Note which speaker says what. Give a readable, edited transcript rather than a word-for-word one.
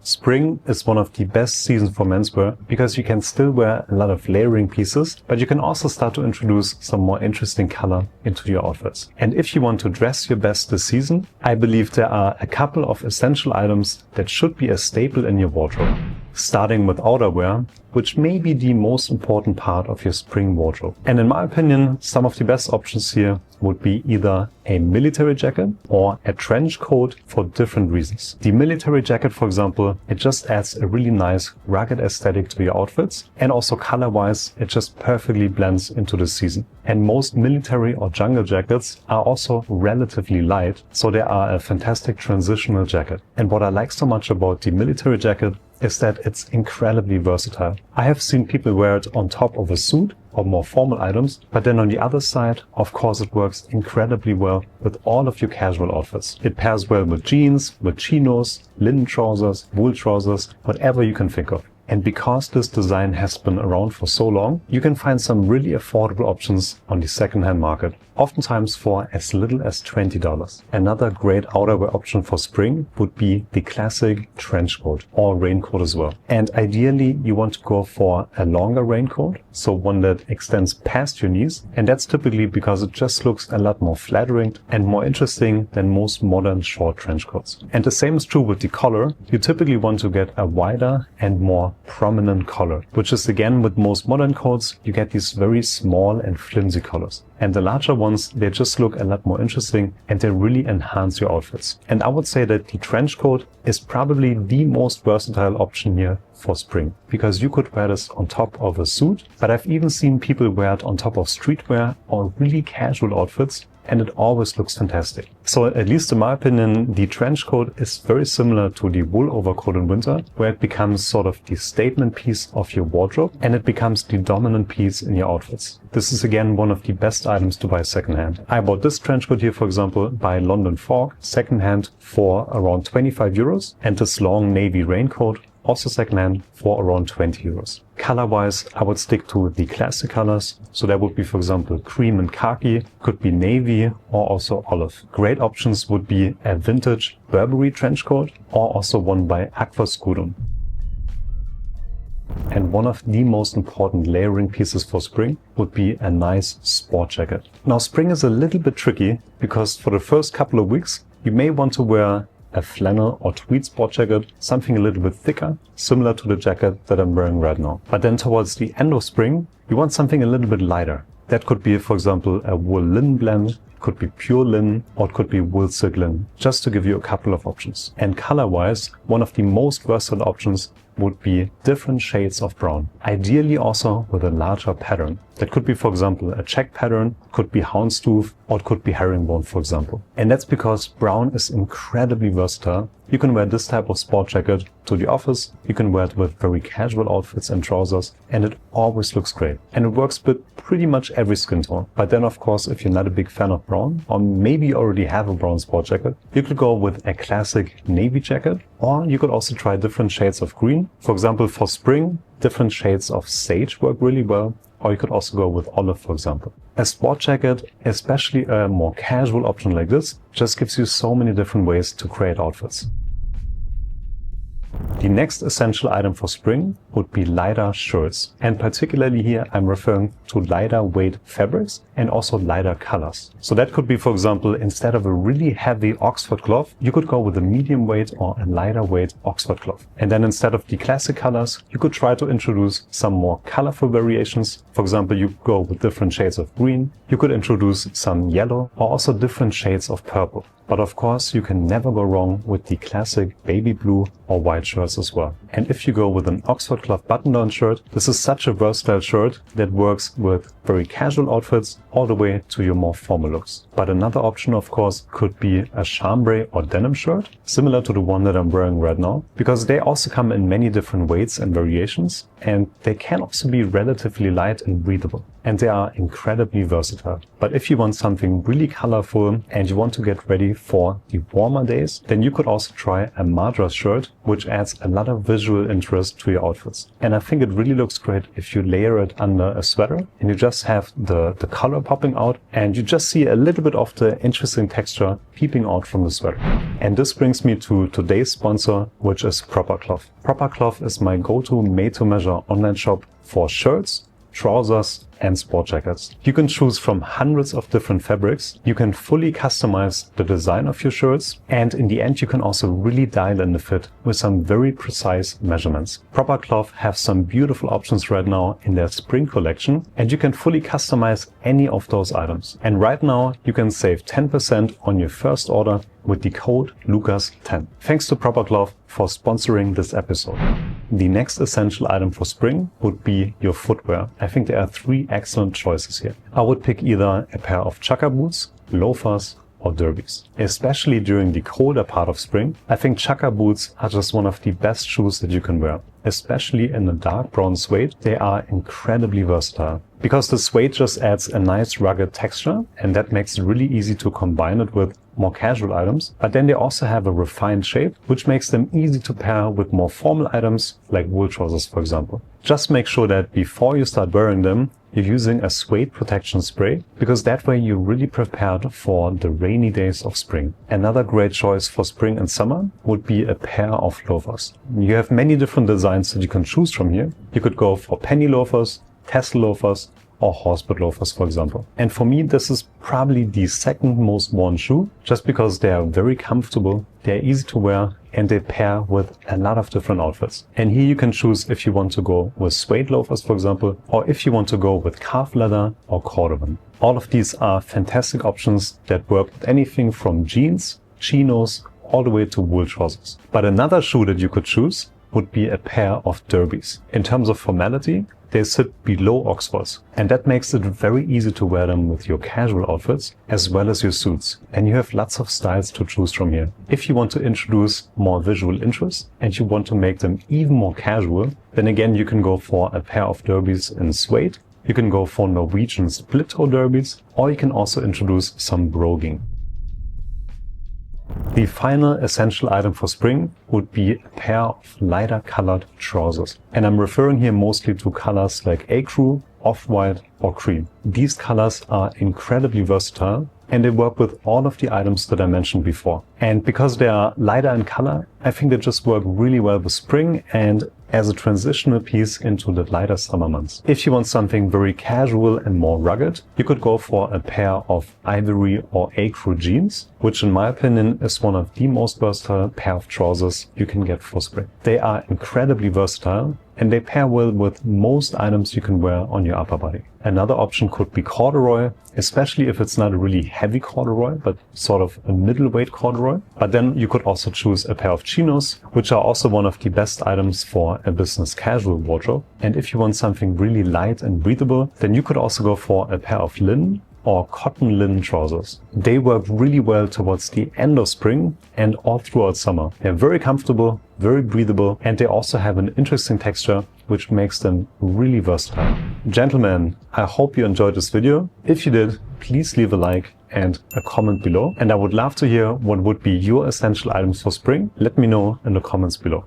Speaker 1: Spring is one of the best seasons for menswear because you can still wear a lot of layering pieces, but you can also start to introduce some more interesting color into your outfits. And if you want to dress your best this season, I believe there are a couple of essential items that should be a staple in your wardrobe. Starting with outerwear, which may be the most important part of your spring wardrobe. And in my opinion, some of the best options here would be either a military jacket or a trench coat for different reasons. The military jacket, for example, it just adds a really nice rugged aesthetic to your outfits, and also color-wise, it just perfectly blends into the season. And most military or jungle jackets are also relatively light, so they are a fantastic transitional jacket. And what I like so much about the military jacket is that it's incredibly versatile. I have seen people wear it on top of a suit or more formal items, but then on the other side, of course, it works incredibly well with all of your casual outfits. It pairs well with jeans, with chinos, linen trousers, wool trousers, whatever you can think of. And because this design has been around for so long, you can find some really affordable options on the secondhand market, oftentimes for as little as $20. Another great outerwear option for spring would be the classic trench coat or raincoat as well. And ideally, you want to go for a longer raincoat, so one that extends past your knees. And that's typically because it just looks a lot more flattering and more interesting than most modern short trench coats. And the same is true with the collar. You typically want to get a wider and more prominent collar, which is again with most modern coats, you get these very small and flimsy collars. And the larger ones, they just look a lot more interesting and they really enhance your outfits. And I would say that the trench coat is probably the most versatile option here for spring, because you could wear this on top of a suit, but I've even seen people wear it on top of streetwear or really casual outfits, and it always looks fantastic. So at least in my opinion, the trench coat is very similar to the wool overcoat in winter, where it becomes sort of the statement piece of your wardrobe and it becomes the dominant piece in your outfits. This is again one of the best items to buy secondhand. I bought this trench coat here, for example, by London Fog, secondhand for around 25 euros, and this long navy raincoat also secondhand for around 20 euros. Color-wise, I would stick to the classic colors. So that would be, for example, cream and khaki, could be navy or also olive. Great options would be a vintage Burberry trench coat or also one by Aqua Scudum. And one of the most important layering pieces for spring would be a nice sport jacket. Now, spring is a little bit tricky because for the first couple of weeks, you may want to wear a flannel or tweed sport jacket, something a little bit thicker, similar to the jacket that I'm wearing right now. But then towards the end of spring, you want something a little bit lighter. That could be, for example, a wool linen blend, could be pure linen, or it could be wool silk linen, just to give you a couple of options. And color-wise, one of the most versatile options would be different shades of brown, ideally also with a larger pattern. That could be, for example, a check pattern, could be houndstooth, or it could be herringbone, for example. And that's because brown is incredibly versatile. You can wear this type of sport jacket to the office, you can wear it with very casual outfits and trousers, and it always looks great. And it works with pretty much every skin tone. But then, of course, if you're not a big fan of brown, or maybe you already have a brown sport jacket, you could go with a classic navy jacket, or you could also try different shades of green. For example, for spring, different shades of sage work really well, or you could also go with olive, for example. A sport jacket, especially a more casual option like this, just gives you so many different ways to create outfits. The next essential item for spring would be lighter shirts. And particularly here, I'm referring to lighter weight fabrics and also lighter colors. So that could be, for example, instead of a really heavy Oxford cloth, you could go with a medium weight or a lighter weight Oxford cloth. And then instead of the classic colors, you could try to introduce some more colorful variations. For example, you could go with different shades of green. You could introduce some yellow or also different shades of purple. But of course, you can never go wrong with the classic baby blue or white shirts as well. And if you go with an Oxford cloth button-down shirt, this is such a versatile shirt that works with very casual outfits all the way to your more formal looks. But another option, of course, could be a chambray or denim shirt, similar to the one that I'm wearing right now, because they also come in many different weights and variations, and they can also be relatively light and breathable. And they are incredibly versatile. But if you want something really colorful and you want to get ready especially for the warmer days, then you could also try a madras shirt, which adds a lot of visual interest to your outfits. And I think it really looks great if you layer it under a sweater and you just have the color popping out and you just see a little bit of the interesting texture peeping out from the sweater. And this brings me to today's sponsor, which is Proper Cloth. Proper Cloth is my go-to made-to-measure online shop for shirts, trousers and sport jackets. You can choose from hundreds of different fabrics. You can fully customize the design of your shirts, and in the end you can also really dial in the fit with some very precise measurements. Proper Cloth have some beautiful options right now in their spring collection, and you can fully customize any of those items. And right now you can save 10% on your first order with the code LUCAS10. Thanks to Proper Cloth for sponsoring this episode. The next essential item for spring would be your footwear. I think there are 3 excellent choices here. I would pick either a pair of chukka boots, loafers, or derbies. Especially during the colder part of spring, I think chukka boots are just one of the best shoes that you can wear. Especially in a dark brown suede, they are incredibly versatile. Because the suede just adds a nice rugged texture, and that makes it really easy to combine it with more casual items, but then they also have a refined shape, which makes them easy to pair with more formal items like wool trousers, for example. Just make sure that before you start wearing them, you're using a suede protection spray, because that way you're really prepared for the rainy days of spring. Another great choice for spring and summer would be a pair of loafers. You have many different designs that you can choose from here. You could go for penny loafers, tassel loafers, or horsebit loafers, for example. And for me, this is probably the second most worn shoe, just because they are very comfortable, they're easy to wear, and they pair with a lot of different outfits. And here you can choose if you want to go with suede loafers, for example, or if you want to go with calf leather or cordovan. All of these are fantastic options that work with anything from jeans, chinos, all the way to wool trousers. But another shoe that you could choose would be a pair of derbies. In terms of formality, they sit below Oxfords, and that makes it very easy to wear them with your casual outfits as well as your suits. And you have lots of styles to choose from here. If you want to introduce more visual interest and you want to make them even more casual, then again you can go for a pair of derbies in suede. You can go for Norwegian split toe derbies, or you can also introduce some broguing. The final essential item for spring would be a pair of lighter colored trousers. And I'm referring here mostly to colors like ecru, off-white or cream. These colors are incredibly versatile and they work with all of the items that I mentioned before. And because they are lighter in color, I think they just work really well with spring and as a transitional piece into the lighter summer months. If you want something very casual and more rugged, you could go for a pair of ivory or ecru jeans, which in my opinion is one of the most versatile pair of trousers you can get for spring. They are incredibly versatile and they pair well with most items you can wear on your upper body. Another option could be corduroy, especially if it's not a really heavy corduroy, but sort of a middleweight corduroy. But then you could also choose a pair of chinos, which are also one of the best items for a business casual wardrobe. And if you want something really light and breathable, then you could also go for a pair of linen or cotton linen trousers. They work really well towards the end of spring and all throughout summer. They're very comfortable, very breathable, and they also have an interesting texture, which makes them really versatile. Gentlemen, I hope you enjoyed this video. If you did, please leave a like and a comment below. And I would love to hear what would be your essential items for spring. Let me know in the comments below.